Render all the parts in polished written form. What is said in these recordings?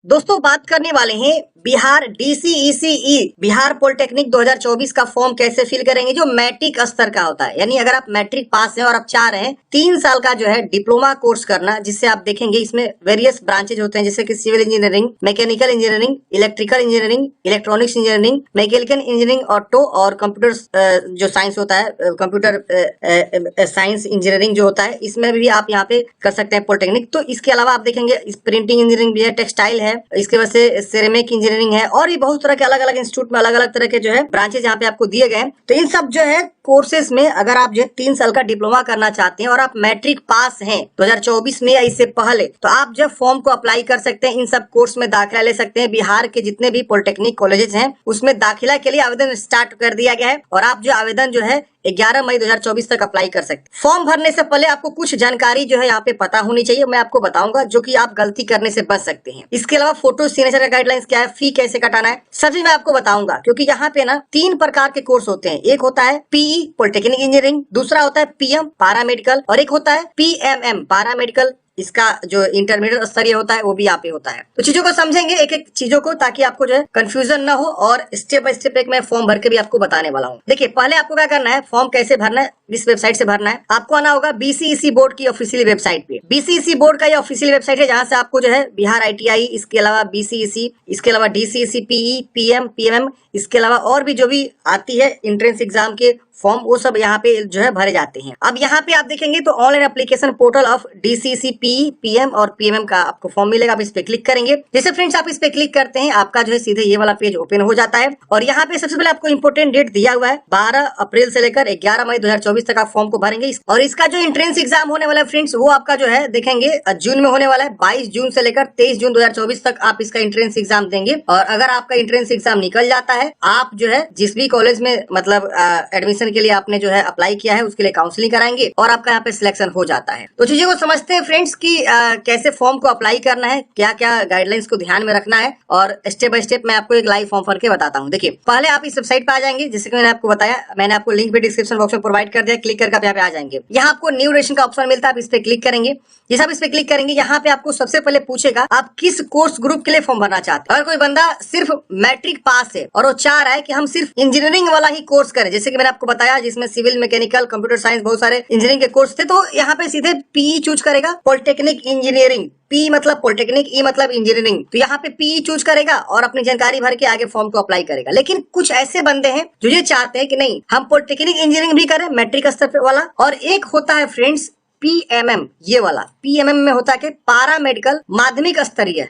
दोस्तों बात करने वाले हैं बिहार डीसीईसीई बिहार पॉलिटेक्निक 2024 का फॉर्म कैसे फिल करेंगे जो मैट्रिक स्तर का होता है। यानी अगर आप मैट्रिक पास हैं और आप चाह रहे हैं 3 साल का जो है डिप्लोमा कोर्स करना, जिससे आप देखेंगे इसमें वेरियस ब्रांचेज होते हैं जैसे कि civil engineering, mechanical engineering, electrical engineering, electronics engineering, mechanical engineering auto और कंप्यूटर जो साइंस होता है, कंप्यूटर साइंस इंजीनियरिंग जो होता है, इसमें भी आप यहाँ पे कर सकते हैं पॉलिटेक्निक। तो इसके अलावा आप देखेंगे प्रिंटिंग इंजीनियरिंग भी है, टेक्सटाइल है, इसके वजह से सिरेमिक इंजीनियरिंग है और भी बहुत तरह के अलग अलग इंस्टीट्यूट में अलग अलग तरह के जो है ब्रांचेज यहाँ पे आपको दिए गए हैं। तो इन सब जो है कोर्सेज में अगर आप जो 3 साल का डिप्लोमा करना चाहते हैं और आप मैट्रिक पास हैं 2024 में या इससे पहले, तो आप जब फॉर्म को अप्लाई कर सकते हैं, इन सब कोर्स में दाखिला ले सकते हैं। बिहार के जितने भी पॉलिटेक्निक कॉलेजेस हैं उसमें दाखिला के लिए आवेदन स्टार्ट कर दिया गया है और आप जो आवेदन जो है 11 मई 2024 तक अप्लाई कर सकते हैं। फॉर्म भरने से पहले आपको कुछ जानकारी जो है यहाँ पे पता होनी चाहिए, मैं आपको बताऊंगा, जो कि आप गलती करने से बच सकते हैं। इसके अलावा फोटो सिग्नेचर का गाइडलाइंस क्या है, फी कैसे कटाना है, सभी मैं आपको बताऊंगा। क्योंकि यहाँ पे ना 3 प्रकार के कोर्स होते हैं। एक होता है पीई पॉलिटेक्निक इंजीनियरिंग, दूसरा होता है पीएम पैरामेडिकल और एक होता है पीएमएम पैरामेडिकल। इसका जो इंटरमीडिएट स्तरीय होता है वो भी यहाँ पे होता है। तो चीजों को समझेंगे एक एक चीजों को, ताकि आपको जो है कंफ्यूजन ना हो और स्टेप बाय स्टेप एक मैं फॉर्म भर के भी आपको बताने वाला हूँ। देखिए पहले आपको क्या करना है, फॉर्म कैसे भरना है, इस वेबसाइट से भरना है। आपको आना होगा बीसीईसी बोर्ड की ऑफिशियल वेबसाइट पे। बीसीईसी बोर्ड का ये ऑफिशियल वेबसाइट है जहां से आपको जो है बिहार आईटीआई, इसके अलावा बीसीईसी, इसके अलावा डीसीईसी, पीई, पीएम, पीएमएम, इसके अलावा और भी जो भी आती है एंट्रेंस एग्जाम के फॉर्म, वो सब यहाँ पे जो है भरे जाते हैं। अब यहाँ पे आप देखेंगे तो online application portal of DCC, PE, PM और पीएमएम का आपको फॉर्म मिलेगा। आप इस पे क्लिक करेंगे। जैसे फ्रेंड्स आप इस पे क्लिक करते हैं, आपका जो है सीधे ये वाला पेज ओपन हो जाता है और यहाँ पे सबसे पहले आपको इंपोर्टेंट डेट दिया हुआ है 12 अप्रैल से लेकर 11 मई 2024 तक आप फॉर्म को भरेंगे। और इसका जो एंट्रेंस एग्जाम होने वाला है फ्रेंड्स, वो आपका जो है देखेंगे जून में होने वाला है। 22 जून से लेकर 23 जून 2024 तक आप इसका एंट्रेंस एग्जाम देंगे। और अगर आपका एंट्रेंस एग्जाम निकल जाता है, आप जो है जिस भी कॉलेज में मतलब एडमिशन के लिए आपने जो है अप्लाई किया है उसके लिए काउंसलिंग कराएंगे और आपका यहाँ पे सिलेक्शन हो जाता है। तो चीजों को समझते हैं फ्रेंड्स कि कैसे फॉर्म को अप्लाई करना है, क्या क्या गाइडलाइंस को ध्यान में रखना है और स्टेप बाय स्टेप मैं आपको एक लाइव फॉर्म भर के बताता हूँ। देखिए पहले आप इस वेबसाइट पे आ जाएंगे, जैसे कि मैंने आपको बताया, मैंने आपको लिंक भी डिस्क्रिप्शन बॉक्स में प्रोवाइड कर दिया। क्लिक करके आप यहाँ पे आ जाएंगे। यहाँ आपको न्यू रजिस्ट्रेशन का ऑप्शन मिलता है, आप इस पे क्लिक करेंगे। जैसे आप इस पे क्लिक करेंगे, यहाँ पे आपको सबसे पहले पूछेगा आप किस कोर्स ग्रुप के लिए फॉर्म भरना चाहते हैं। अगर कोई बंदा सिर्फ मैट्रिक पास है और वो चाह रहा है कि हम सिर्फ इंजीनियरिंग वाला ही कोर्स करें, जैसे कि मैंने आपको बताया जिसमें सिविल, मैकेनिकल, कंप्यूटर साइंस, बहुत सारे इंजीनियरिंग के कोर्स थे, तो यहाँ पे सीधे पीई चूज करेगा, पॉलिटेक्निक इंजीनियरिंग। पी मतलब पॉलिटेक्निक, ई मतलब इंजीनियरिंग। तो यहाँ पे पीई चूज करेगा और अपनी जानकारी भर के आगे फॉर्म को अप्लाई करेगा। लेकिन कुछ ऐसे बंदे हैं जो ये चाहते हैं कि नहीं हम पॉलिटेक्निक इंजीनियरिंग भी करें मैट्रिक स्तर वाला, और एक होता है फ्रेंड्स पीएमएम, ये वाला पीएमएम में होता है कि पैरामेडिकल माध्यमिक स्तरीय।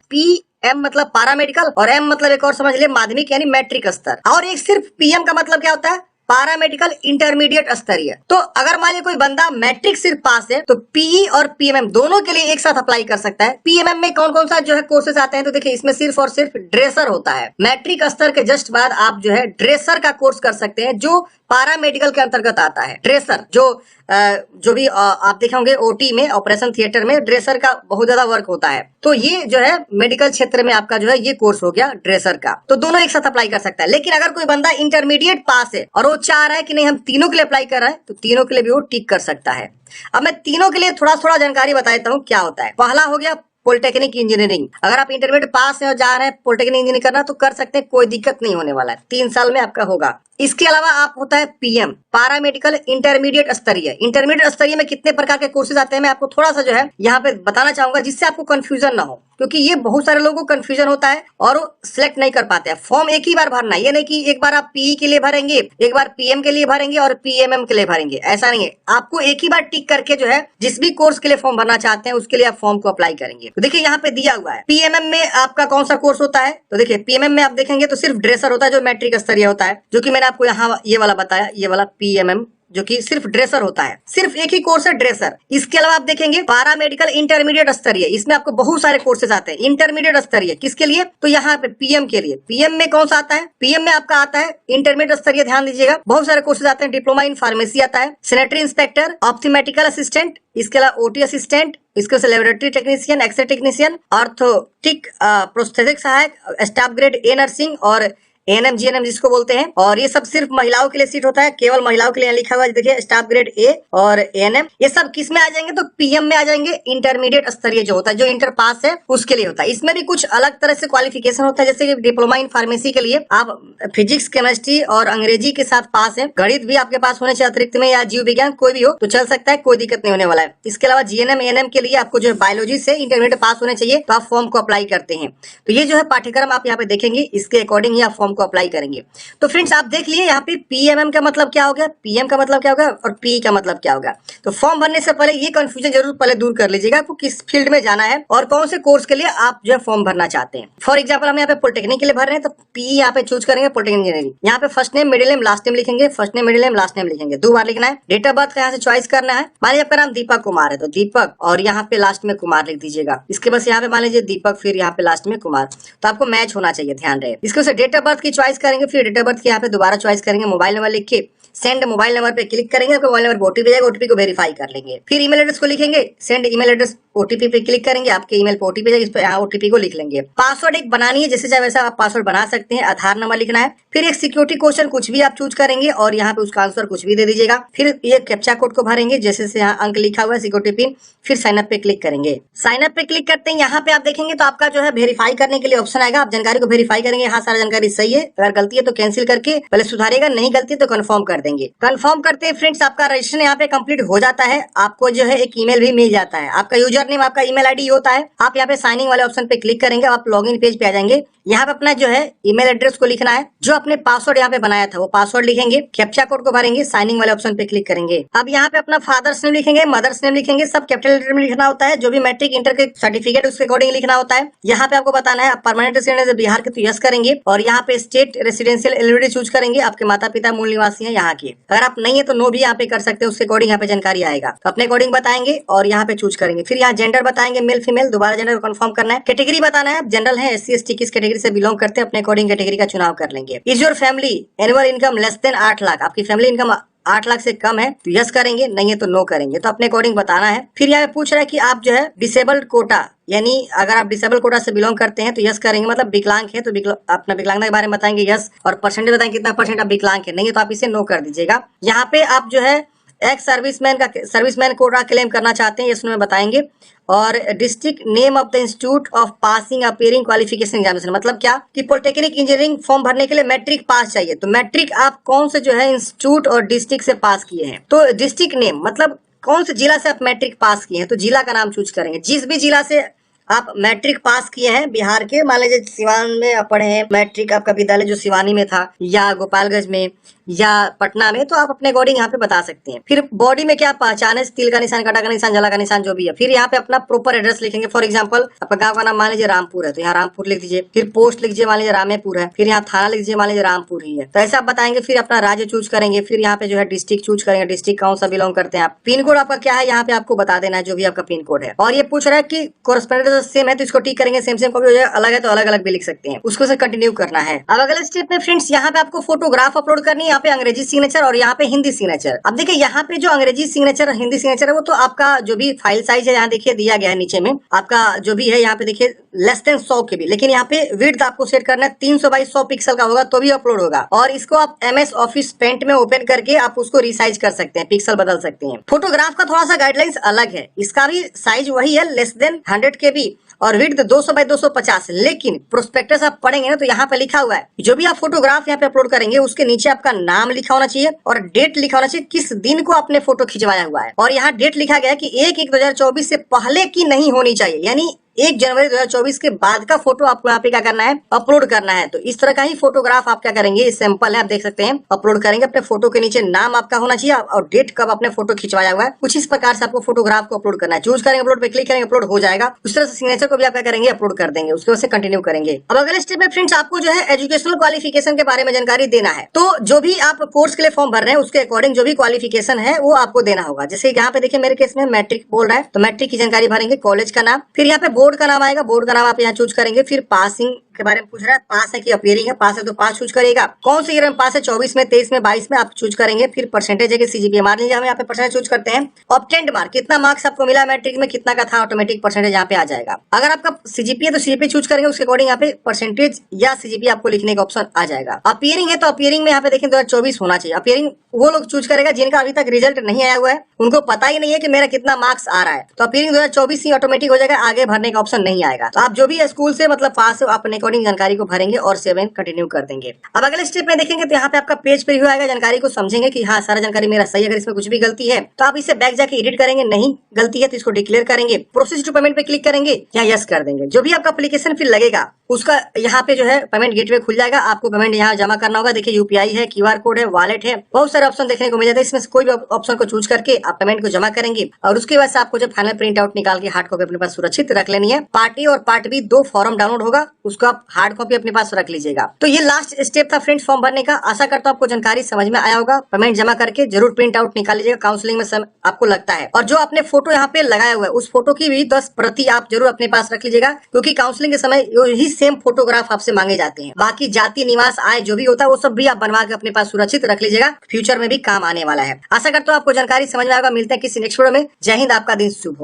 एम मतलब पैरामेडिकल और एम मतलब एक और समझ लिए माध्यमिक यानी मैट्रिक स्तर। और एक सिर्फ पीएम का मतलब क्या होता है, पैरामेडिकल इंटरमीडिएट स्तरीय। तो अगर मान लीजिए कोई बंदा मैट्रिक सिर्फ पास है तो पीई और पीएमएम दोनों के लिए एक साथ अप्लाई कर सकता है। पीएमएम में कौन कौन सा जो है कोर्सेज आते हैं, तो देखिए इसमें सिर्फ और सिर्फ ड्रेसर होता है। मैट्रिक स्तर के जस्ट बाद आप जो है ड्रेसर का कोर्स कर सकते हैं, जो पैरामेडिकल के अंतर्गत आता है। ड्रेसर जो भी आप देखे होंगे ओटी में, ऑपरेशन थिएटर में ड्रेसर का बहुत ज्यादा वर्क होता है। तो ये जो है मेडिकल क्षेत्र में आपका जो है ये कोर्स हो गया ड्रेसर का। तो दोनों एक साथ अप्लाई कर सकता है। लेकिन अगर कोई बंदा इंटरमीडिएट पास है और वो चाह रहा है कि नहीं हम तीनों के लिए अप्लाई कर रहे हैं, तो तीनों के लिए भी वो टिक कर सकता है। अब मैं तीनों के लिए थोड़ा थोड़ा जानकारी बता देता हूँ क्या होता है। पहला हो गया पॉलिटेक्निक इंजीनियरिंग। अगर आप इंटरमीडिएट पास है और जा रहे हैं पॉलिटेक्निक इंजीनियरिंग करना तो कर सकते हैं, कोई दिक्कत नहीं होने वाला है, 3 साल में आपका होगा। इसके अलावा आप होता है पीएम पैरामेडिकल इंटरमीडिएट स्तरीय। इंटरमीडिएट स्तरीय में कितने प्रकार के कोर्सेज आते हैं मैं आपको थोड़ा सा जो है यहाँ पे बताना चाहूंगा, जिससे आपको कंफ्यूजन ना हो, क्योंकि ये बहुत सारे लोगों को कंफ्यूजन होता है और वो सिलेक्ट नहीं कर पाते हैं। फॉर्म एक ही बार भरना है, ये नहीं कि एक बार आप पीई के लिए भरेंगे, एक बार पीएम के लिए भरेंगे और पीएमएम के लिए भरेंगे, ऐसा नहीं है। आपको एक ही बार टिक करके जो है जिस भी कोर्स के लिए फॉर्म भरना चाहते हैं उसके लिए आप फॉर्म को अप्लाई करेंगे। तो देखिए यहाँ पे दिया हुआ है पीएमएम में आपका कौन सा कोर्स होता है। तो देखिए पीएमएम में आप देखेंगे तो सिर्फ ड्रेसर होता है जो मैट्रिक स्तरीय होता है, जो कि मैंने आपको यहाँ ये वाला बताया, ये वाला पीएमएम जो कि सिर्फ ड्रेसर होता है। सिर्फ एक ही कोर्स है ड्रेसर। इसके अलावा आप देखेंगे पैरामेडिकल इंटरमीडिएट स्तरीय, इसमें आपको बहुत सारे कोर्सेज आते हैं। इंटरमीडिएट स्तरीय किसके लिए, तो यहाँ पे पीएम के लिए। पीएम में कौन सा आता है, पीएम में आपका आता है इंटरमीडिएट स्तरीय, ध्यान दीजिएगा, बहुत सारे कोर्सेज आते हैं। डिप्लोमा इन फार्मेसी आता है, सैनिटरी इंस्पेक्टर, ऑप्थोमेटिकल असिस्टेंट, इसके अलावा ओटी असिस्टेंट, इसके laboratory technician, X ray technician, orthotic prosthetic सहायक, स्टाफ ग्रेड ए नर्सिंग और एएनएम जीएनएम जिसको बोलते हैं, और ये सब सिर्फ महिलाओं के लिए सीट होता है, केवल महिलाओं के लिए लिखा हुआ है। देखिए स्टाफ ग्रेड ए और एएनएम ये सब किस में आ जाएंगे, तो पीएम में आ जाएंगे। इंटरमीडिएट स्तरीय जो होता है, जो इंटर पास है उसके लिए होता है। इसमें भी कुछ अलग तरह से क्वालिफिकेशन होता है, जैसे कि डिप्लोमा इन फार्मेसी के लिए आप फिजिक्स, केमिस्ट्री और अंग्रेजी के साथ पास है। गणित भी आपके पास होने चाहिए अतिरिक्त में, या जीव विज्ञान कोई भी हो तो चल सकता है, कोई दिक्कत नहीं होने वाला है। इसके अलावा जीएनएम एएनएम के लिए आपको जो है बायोलॉजी से इंटरमीडिएट पास होने चाहिए, तो आप फॉर्म को अप्लाई करते हैं। तो ये जो है पाठ्यक्रम आप यहाँ पे देखेंगे, इसके अकॉर्डिंग ही आप फॉर्म को अप्लाई करेंगे। तो फ्रेंड्स आप देख लिए यहाँ पे पीएमएम का मतलब क्या हो गया, पीएम का मतलब क्या होगा और पी का मतलब क्या होगा। तो फॉर्म भरने से पहले ये कंफ्यूजन जरूर पहले दूर कर लीजिएगा, आपको किस फील्ड में जाना है और कौन से कोर्स के लिए आप जो है फॉर्म भरना चाहते हैं। फॉर एग्जाम्पल हम यहाँ पे पॉलिटेक्निक के लिए भर रहे हैं, तो पी यहाँ पे चूज करेंगे पॉलिटेक्निक इंजीनियरिंग। यहाँ पे first name middle name last name लिखेंगे, first name middle name last name लिखेंगे, 2 बार लिखना है। डेट ऑफ बर्थ का यहाँ से चॉइस करना है। मान लीजिए आपका नाम दीपक कुमार है तो दीपक और यहाँ पे लास्ट में कुमार लिख दीजिएगा। इसके बस यहाँ पे मान लीजिए दीपक फिर यहाँ पे लास्ट में कुमार, तो आपको मैच होना चाहिए, ध्यान रहे। इसके डेट ऑफ बर्थ की चॉइस करेंगे, फिर डेट ऑफ बर्थ की यहाँ पे दोबारा चॉइस करेंगे, मोबाइल नंबर लिख के सेंड मोबाइल नंबर पे क्लिक करेंगे, आपको मोबाइल नंबर पर ओटीपी जाएगा, ओटीपी को वेरीफाई कर लेंगे। फिर ईमेल एड्रेस को लिखेंगे, सेंड ईमेल एड्रेस ओटीपी पे क्लिक करेंगे, आपके ईमेल पे ओटीपी जाएगा, इस पे ओटीपी को लिख लेंगे। पासवर्ड एक बनानी है, जैसे चाहे वैसा आप पासवर्ड बना सकते हैं। आधार नंबर लिखना है, फिर एक सिक्योरिटी क्वेश्चन कुछ भी आप चूज करेंगे और यहाँ पे उसका आंसर कुछ भी दे दीजिएगा। फिर ये कैप्चा कोड को भरेंगे, जैसे से यहाँ अंक लिखा हुआ है सिक्योरिटी पिन, फिर साइन अप पे क्लिक करेंगे। साइन अप पे क्लिक करते हैं, यहाँ पे आप देखेंगे तो आपका जो है वेरीफाई करने के लिए ऑप्शन आएगा। आप जानकारी को वेरीफाई करेंगे, हाँ सारा जानकारी सही है, अगर गलती है तो कैंसिल करके पहले सुधारेगा, नहीं गलती तो कंफर्म कर देंगे। कंफर्म करते हैं फ्रेंड्स, आपका रजिस्ट्रेशन यहाँ पे कंप्लीट हो जाता है। आपको जो है एक ईमेल भी मिल जाता है, आपका यूजर नेम आपका ईमेल आईडी होता है। आप यहाँ पे साइनिंग वाले ऑप्शन पे क्लिक करेंगे, आप लॉगिन पेज पे आ जाएंगे। यहाँ पे अपना जो है ईमेल एड्रेस को लिखना है, जो अपने पासवर्ड यहाँ पे बनाया था वो पासवर्ड लिखेंगे, कैप्चा कोड को भरेंगे, साइनिंग वाले ऑप्शन पे क्लिक करेंगे। अब यहाँ पे अपना फादर्स नेम लिखेंगे, मदर्स नेम लिखेंगे, सब कैपिटल लेटर में लिखना होता है। जो भी मैट्रिक इंटर के सर्टिफिकेट उसके अकॉर्डिंग लिखना होता है। यहाँ पे आपको बताना है, आप परमानेंट रेसिडेंट बिहार के तो यस करेंगे, और यहाँ पे स्टेट रेसिडेंशियल एलिजिबिलिटी चूज करेंगे, आपके माता पिता मूल निवासी है यहाँ के। अगर आप नहीं है तो नो भी यहाँ पे कर सकते हैं, उसके अकॉर्डिंग यहाँ पे जानकारी आएगा, तो अपने अकॉर्डिंग बताएंगे और यहाँ पे चूज करेंगे। फिर यहाँ जेंडर बताएंगे, मेल फीमेल, दोबारा जेंडर को कंफर्म करना है। कैटेगरी बताना है, जनरल है, एससी एसटी किस कैटेगरी से बिलोंग करते हैं, अपने अकॉर्डिंग कैटेगरी का चुनाव कर लेंगे। Is your family annual income less than 8 lakh, आपकी फैमिली इनकम 8 लाख से कम है तो यस करेंगे, नहीं है तो नो करेंगे, तो अपने अकॉर्डिंग बताना है। फिर यहाँ पे पूछ रहा है कि आप जो है डिसेबल्ड कोटा, यानी अगर आप डिसेबल कोटा से बिलोंग करते हैं तो यस करेंगे, मतलब विकलांग है तो अपना विकलांगता के बारे में बताएंगे यस, और परसेंटेज बताएंगे कितना परसेंट आप विकलांग है, नहीं है तो आप इसे नो कर दीजिएगा। यहाँ पे आप जो है एक्स सर्विसमैन कोटा क्लेम करना चाहते हैं, इसमें बताएंगे। और district name of the institute of passing appearing qualification examination, मतलब क्या कि पॉलिटेक्निक इंजीनियरिंग फॉर्म भरने के लिए मैट्रिक पास चाहिए, तो मैट्रिक आप कौन से जो है इंस्टीट्यूट और डिस्ट्रिक्ट से पास किए हैं। तो डिस्ट्रिक्ट नेम मतलब कौन से जिला से आप मैट्रिक पास किए हैं, तो जिला का नाम चूज करेंगे। जिस भी जिला से आप मैट्रिक पास किए हैं बिहार के, मान लीजिए सिवान में आप पढ़े हैं, मैट्रिक आपका विद्यालय जो सिवानी में था या गोपालगंज में या पटना में, तो आप अपने अकॉर्डिंग यहाँ पे बता सकते हैं। फिर बॉडी में क्या पहचान है, तिल का निशान, कांटा का निशान, जला का निशान जो भी है। फिर यहाँ पे अपना प्रॉपर एड्रेस लिखेंगे। फॉर एग्जांपल आपका गांव का नाम मान लीजिए रामपुर है तो यहाँ रामपुर लिख दीजिए। फिर पोस्ट लिख दीजिए, मान लीजिए रामेपुर है, फिर यहाँ थाना लिख दीजिए, मान लीजिए रामपुर ही है, तो ऐसा आप बताएंगे। फिर अपना राज्य चूज करेंगे, फिर यहाँ पे जो है डिस्ट्रिक्ट चूज करेंगे, डिस्ट्रिक्ट कौन सा बिलोंग करते हैं आप। पिन कोड आपका क्या है यहाँ पे आपको बता देना है, जो भी आपका पिन कोड है। और ये पूछ रहा है कि कोरेस्पोंडेंस सेम है तो इसको टिक करेंगे, सेम सेम कॉपी अलग है तो अलग अलग भी लिख सकते हैं, उसको से कंटिन्यू करना है। अब अगले स्टेप में फ्रेंड्स यहाँ पे आपको फोटोग्राफ अपलोड करनी है, यहाँ पे अंग्रेजी सिग्नेचर और यहाँ पे हिंदी सिग्नेचर। अब देखिए यहाँ पे जो अंग्रेजी सिग्नेचर और हिंदी सिग्नेचर है वो तो आपका जो भी फाइल साइज है यहाँ देखिए दिया गया है नीचे में, आपका जो भी है यहाँ पे देखिए लेस देन 100 के भी, लेकिन यहाँ पे विड्थ आपको सेट करना है 300 बाई 100 पिक्सल का होगा तो भी अपलोड होगा। और इसको आप MS ऑफिस पेंट में ओपन करके आप उसको रिसाइज कर सकते हैं, पिक्सल बदल सकते हैं। फोटोग्राफ का थोड़ा सा गाइडलाइंस अलग है, इसका भी साइज वही है लेस देन 100 KB और विड्थ 200 बाई 250, लेकिन प्रोस्पेक्टस आप पढ़ेंगे ना तो यहाँ पे लिखा हुआ है जो भी आप फोटोग्राफ यहाँ पे अपलोड करेंगे उसके नीचे आपका नाम लिखा होना चाहिए और डेट लिखा होना चाहिए, किस दिन को आपने फोटो खिंचवाया हुआ है। और यहाँ डेट लिखा गया है कि 1/1/2024 से पहले की नहीं होनी चाहिए, यानी 1 जनवरी 2024 के बाद का फोटो आपको यहाँ पे क्या करना है, अपलोड करना है। तो इस तरह का ही फोटोग्राफ आप क्या करेंगे, सैंपल है आप देख सकते हैं, अपलोड करेंगे। अपने फोटो के नीचे नाम आपका होना चाहिए और डेट कब आपने फोटो खिंचवाया हुआ है, कुछ इस प्रकार से आपको फोटोग्राफ को अपलोड करना है। चूज करेंगे, अपलोड पे क्लिक करेंगे, अपलोड हो जाएगा। उस तरह से सिग्नेचर को भी आप क्या करेंगे, अपलोड कर देंगे, उसके बाद से कंटिन्यू करेंगे। अब अगले स्टेप में फ्रेंड्स आपको जो है एजुकेशनल क्वालिफिकेशन के बारे में जानकारी देना है। तो जो भी आप कोर्स के लिए फॉर्म भर रहे हैं उसके अकॉर्डिंग जो भी क्वालिफिकेशन है वो आपको देना होगा। जैसे यहाँ पे देखिए मेरे केस में मैट्रिक बोल रहा है तो मैट्रिक की जानकारी भरेंगे, कॉलेज का नाम, फिर यहाँ पे बोर्ड का नाम आएगा, बोर्ड का नाम आप यहाँ चूज करेंगे, फिर पासिंग के बारे में पूछ रहा है, पास है कि अपीयरिंग है। पास है तो पास चूज करेगा। कौन से ईयर में पास है, 24 में, 23 में, 22 में आप चूज करेंगे। फिर परसेंटेज है कि सीजीपीए, मान लीजिए हम यहाँ पे परसेंटेज चूज करते हैं। ऑब्टेन्ड मार्क, कितना मार्क्स आपको मिला मैट्रिक में, कितना का था, ऑटोमेटिक परसेंटेज यहाँ पे आ जाएगा। अगर आपका सीजीपीए तो सीजीपीए चूज करेंगे, उसके अकॉर्डिंग यहाँ पे परसेंटेज या सीजीपीए आपको लिखने का ऑप्शन आ जाएगा। अपीयरिंग है तो अपीयरिंग में यहाँ पे देखें 2024 होना चाहिए। अपीयरिंग वो लोग चूज करेगा जिनका अभी तक रिजल्ट नहीं आया हुआ है, उनको पता ही नहीं है कि मेरा कितना मार्क्स आ रहा है, तो अपीयरिंग 2024 ही ऑटोमेटिक हो जाएगा, आगे भरने का ऑप्शन नहीं आएगा। तो आप जो भी स्कूल से मतलब पास हो, अपने अकॉर्डिंग जानकारी को भरेंगे और सेवन कंटिन्यू कर देंगे। अब अगले स्टेप में देखेंगे तो यहाँ पे आपका पेज प्रीव्यू आएगा, जानकारी को समझेंगे कि हाँ सारा जानकारी मेरा सही है। अगर इसमें कुछ भी गलती है तो आप इसे बैक जाके एडिट करेंगे, नहीं गलती है तो इसको डिक्लेयर करेंगे, प्रोसेस टू पेमेंट पे क्लिक करेंगे या यस कर देंगे। जो भी आपका एप्लीकेशन फिर लगेगा उसका यहाँ पे जो है पेमेंट गेटवे खुल जाएगा, आपको पेमेंट यहाँ जमा करना होगा। देखिए यूपीआई है, क्यूआर कोड है, वॉलेट है, बहुत सारे ऑप्शन देखने को मिल जाते हैं। इसमें से कोई भी ऑप्शन को चूज करके आप पेमेंट को जमा करेंगे और उसके बाद से आपको जब फाइनल प्रिंट आउट निकाल के हार्ड कॉपी अपने पास सुरक्षित रख लेनी है। पार्ट ए और पार्ट बी 2 फॉर्म डाउनलोड होगा, उसको आप हार्ड कॉपी अपने पास रख लीजिएगा। तो ये लास्ट स्टेप था फ्रेंड्स फॉर्म भरने का। आशा करता हूँ आपको जानकारी समझ में आया होगा। पेमेंट जमा करके जरूर प्रिंट आउट निकाल लीजिएगा, काउंसलिंग में आपको लगता है। और जो आपने फोटो यहाँ पे लगाया हुआ है उस फोटो की भी 10 प्रति आप जरूर अपने पास रख लीजिएगा, क्योंकि काउंसलिंग के समय यही सेम फोटोग्राफ आपसे मांगे जाते हैं। बाकी जाति, निवास, आय जो भी होता है वो सब भी आप बनवा के अपने पास सुरक्षित रख लीजिएगा, फ्यूचर में भी काम आने वाला है। आशा करता हूँ आपको जानकारी समझ में आएगा। मिलते हैं किसी नेक्स्ट वीडियो में। जय हिंद, आपका दिन शुभ हो।